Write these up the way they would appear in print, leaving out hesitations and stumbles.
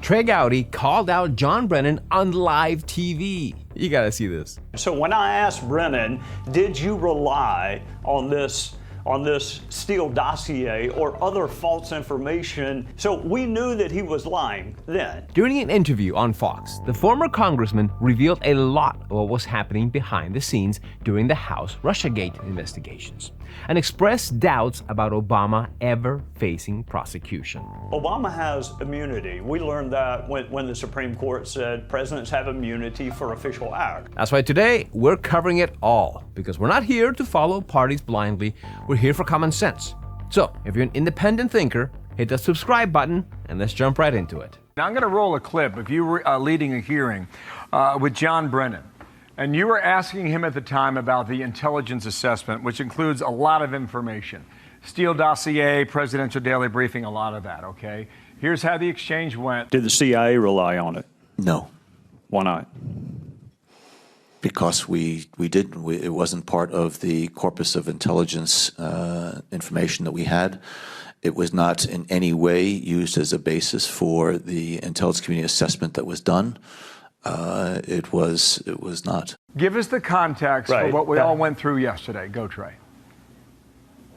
Trey Gowdy called out John Brennan on live TV. You gotta see this. So when I asked Brennan, did you rely on this Steele dossier or other false information? So we knew that he was lying then. During an interview on Fox, the former congressman revealed a lot of what was happening behind the scenes during the House Russiagate investigations and expressed doubts about Obama ever facing prosecution. Obama has immunity. We learned that when the Supreme Court said presidents have immunity for official acts. That's why today we're covering it all, because we're not here to follow parties blindly. We're here for common sense. So if you're an independent thinker, hit the subscribe button and let's jump right into it. Now I'm going to roll a clip of you leading a hearing with John Brennan. And you were asking him at the time about the intelligence assessment, which includes a lot of information. Steele dossier, presidential daily briefing, a lot of that, okay? Here's how the exchange went. Did the CIA rely on it? No. Why not? Because we didn't. It wasn't part of the corpus of intelligence information that we had. It was not in any way used as a basis for the intelligence community assessment that was done. It was not. Give us the context for what we all went through yesterday. Go, Trey.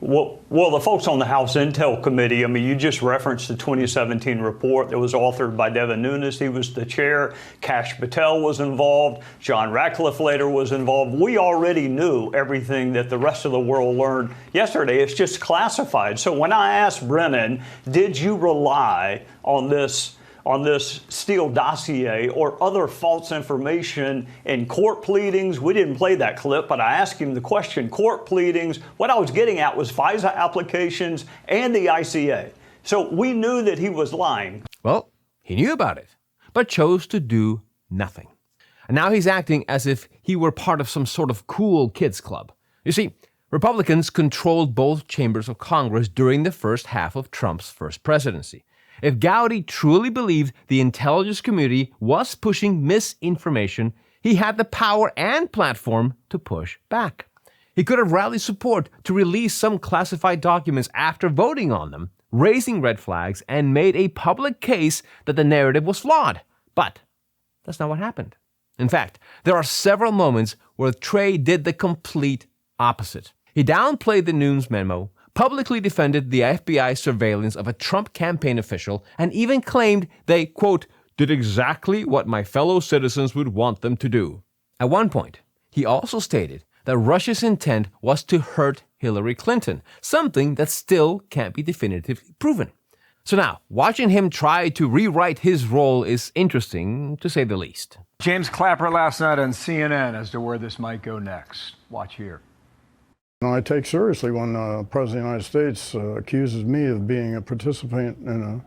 Well, the folks on the House Intel Committee, I mean, you just referenced the 2017 report that was authored by Devin Nunes. He was the chair. Kash Patel was involved. John Ratcliffe later was involved. We already knew everything that the rest of the world learned yesterday. It's just classified. So when I asked Brennan, did you rely on this Steele dossier or other false information in court pleadings? We didn't play that clip, but I asked him the question, court pleadings. What I was getting at was FISA applications and the ICA. So we knew that he was lying. Well, he knew about it, but chose to do nothing. And now he's acting as if he were part of some sort of cool kids club. You see, Republicans controlled both chambers of Congress during the first half of Trump's first presidency. If Gowdy truly believed the intelligence community was pushing misinformation, he had the power and platform to push back. He could have rallied support to release some classified documents after voting on them, raising red flags, and made a public case that the narrative was flawed. But that's not what happened. In fact, there are several moments where Trey did the complete opposite. He downplayed the Nunes memo, publicly defended the FBI surveillance of a Trump campaign official, and even claimed they, quote, did exactly what my fellow citizens would want them to do. At one point, he also stated that Russia's intent was to hurt Hillary Clinton, something that still can't be definitively proven. So now, watching him try to rewrite his role is interesting, to say the least. James Clapper last night on CNN as to where this might go next. Watch here. I take seriously when the President of the United States accuses me of being a participant in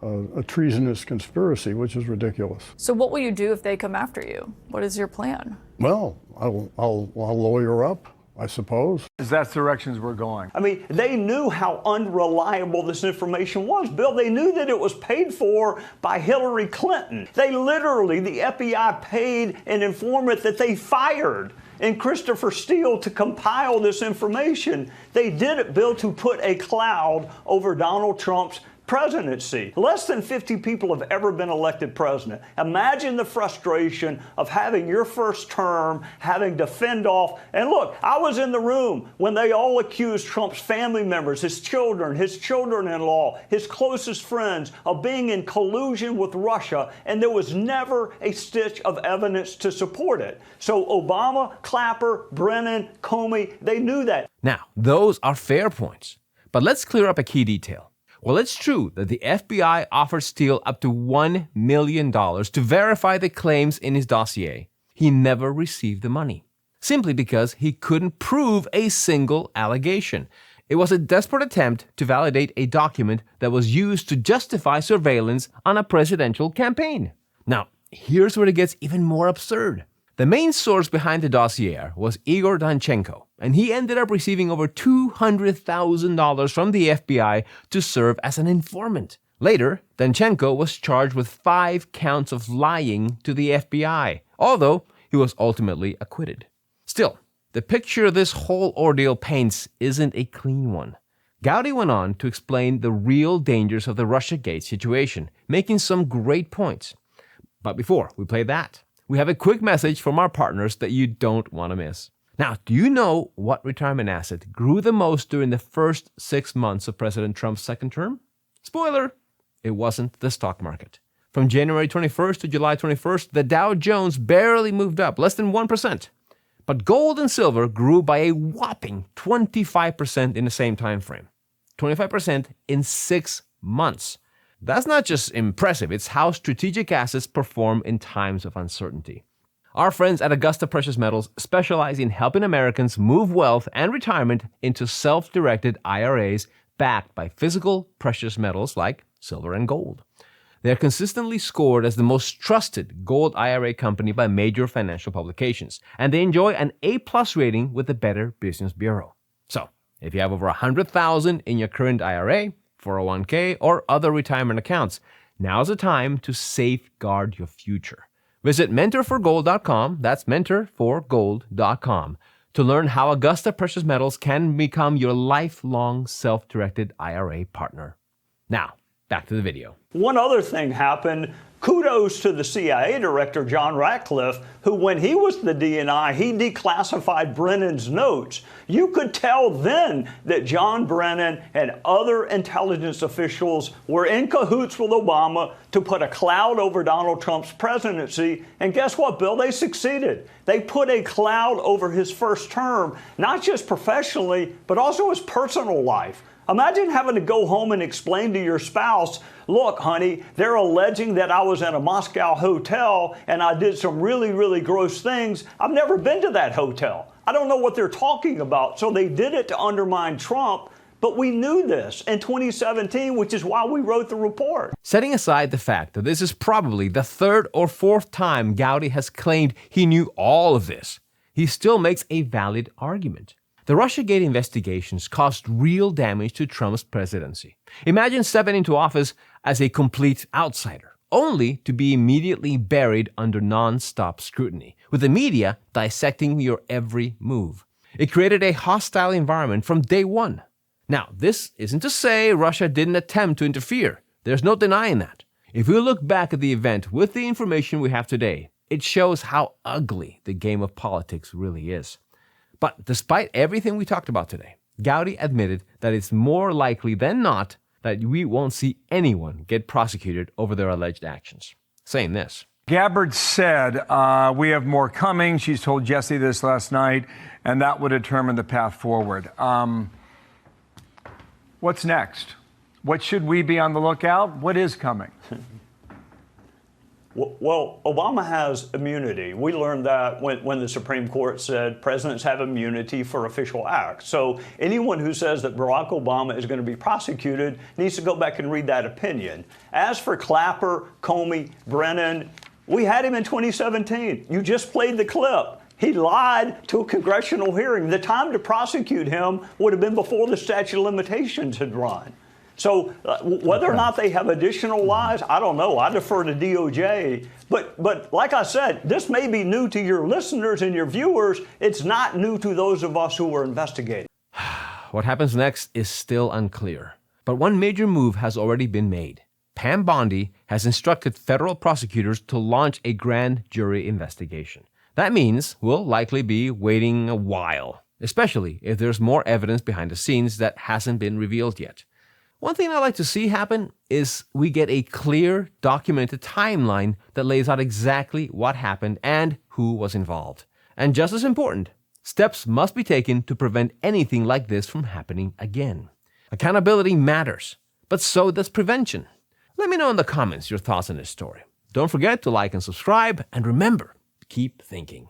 a treasonous conspiracy, which is ridiculous. So what will you do if they come after you? What is your plan? Well, I'll lawyer up, I suppose. That's the directions we're going. I mean, they knew how unreliable this information was, Bill. They knew that it was paid for by Hillary Clinton. They literally, the FBI paid an informant that they fired and Christopher Steele to compile this information. They did it, Bill, to put a cloud over Donald Trump's presidency. Less than 50 people have ever been elected president. Imagine the frustration of having your first term, having to fend off. And look, I was in the room when they all accused Trump's family members, his children-in-law, his closest friends of being in collusion with Russia, and there was never a stitch of evidence to support it. So Obama, Clapper, Brennan, Comey, they knew that. Now, those are fair points. But let's clear up a key detail. Well, it's true that the FBI offered Steele up to $1 million to verify the claims in his dossier. He never received the money, simply because he couldn't prove a single allegation. It was a desperate attempt to validate a document that was used to justify surveillance on a presidential campaign. Now, here's where it gets even more absurd. The main source behind the dossier was Igor Danchenko, and he ended up receiving over $200,000 from the FBI to serve as an informant. Later, Danchenko was charged with 5 counts of lying to the FBI, although he was ultimately acquitted. Still, the picture this whole ordeal paints isn't a clean one. Gowdy went on to explain the real dangers of the Russiagate situation, making some great points. But before we play that, we have a quick message from our partners that you don't want to miss. Now, do you know what retirement asset grew the most during the first 6 months of President Trump's second term? Spoiler, it wasn't the stock market. From January 21st to July 21st, the Dow Jones barely moved up, less than 1%. But gold and silver grew by a whopping 25% in the same time frame. 25% in 6 months. That's not just impressive, it's how strategic assets perform in times of uncertainty. Our friends at Augusta Precious Metals specialize in helping Americans move wealth and retirement into self-directed IRAs backed by physical precious metals like silver and gold. They are consistently scored as the most trusted gold IRA company by major financial publications, and they enjoy an A+ rating with the Better Business Bureau. So, if you have over $100,000 in your current IRA, 401k, or other retirement accounts, now's the time to safeguard your future. Visit mentorforgold.com, that's mentorforgold.com, to learn how Augusta Precious Metals can become your lifelong self-directed IRA partner. Now, back to the video. One other thing happened. Kudos to the CIA director, John Ratcliffe, who, when he was the DNI, he declassified Brennan's notes. You could tell then that John Brennan and other intelligence officials were in cahoots with Obama to put a cloud over Donald Trump's presidency. And guess what, Bill? They succeeded. They put a cloud over his first term, not just professionally, but also his personal life. Imagine having to go home and explain to your spouse, look, honey, they're alleging that I was in a Moscow hotel and I did some really, really gross things. I've never been to that hotel. I don't know what they're talking about. So they did it to undermine Trump. But we knew this in 2017, which is why we wrote the report. Setting aside the fact that this is probably the third or fourth time Gowdy has claimed he knew all of this, he still makes a valid argument. The Russiagate investigations caused real damage to Trump's presidency. Imagine stepping into office as a complete outsider, only to be immediately buried under non-stop scrutiny, with the media dissecting your every move. It created a hostile environment from day one. Now, this isn't to say Russia didn't attempt to interfere. There's no denying that. If we look back at the event with the information we have today, it shows how ugly the game of politics really is. But despite everything we talked about today, Gowdy admitted that it's more likely than not that we won't see anyone get prosecuted over their alleged actions. Saying this. Gabbard said, we have more coming. She's told Jesse this last night, and that would determine the path forward. What's next? What should we be on the lookout? What is coming? Well, Obama has immunity. We learned that when the Supreme Court said presidents have immunity for official acts. So anyone who says that Barack Obama is going to be prosecuted needs to go back and read that opinion. As for Clapper, Comey, Brennan, we had him in 2017. You just played the clip. He lied to a congressional hearing. The time to prosecute him would have been before the statute of limitations had run. So whether or not they have additional lies, I don't know. I defer to DOJ. But like I said, this may be new to your listeners and your viewers. It's not new to those of us who are investigating. What happens next is still unclear. But one major move has already been made. Pam Bondi has instructed federal prosecutors to launch a grand jury investigation. That means we'll likely be waiting a while, especially if there's more evidence behind the scenes that hasn't been revealed yet. One thing I'd like to see happen is we get a clear, documented timeline that lays out exactly what happened and who was involved. And just as important, steps must be taken to prevent anything like this from happening again. Accountability matters, but so does prevention. Let me know in the comments your thoughts on this story. Don't forget to like and subscribe, and remember, keep thinking.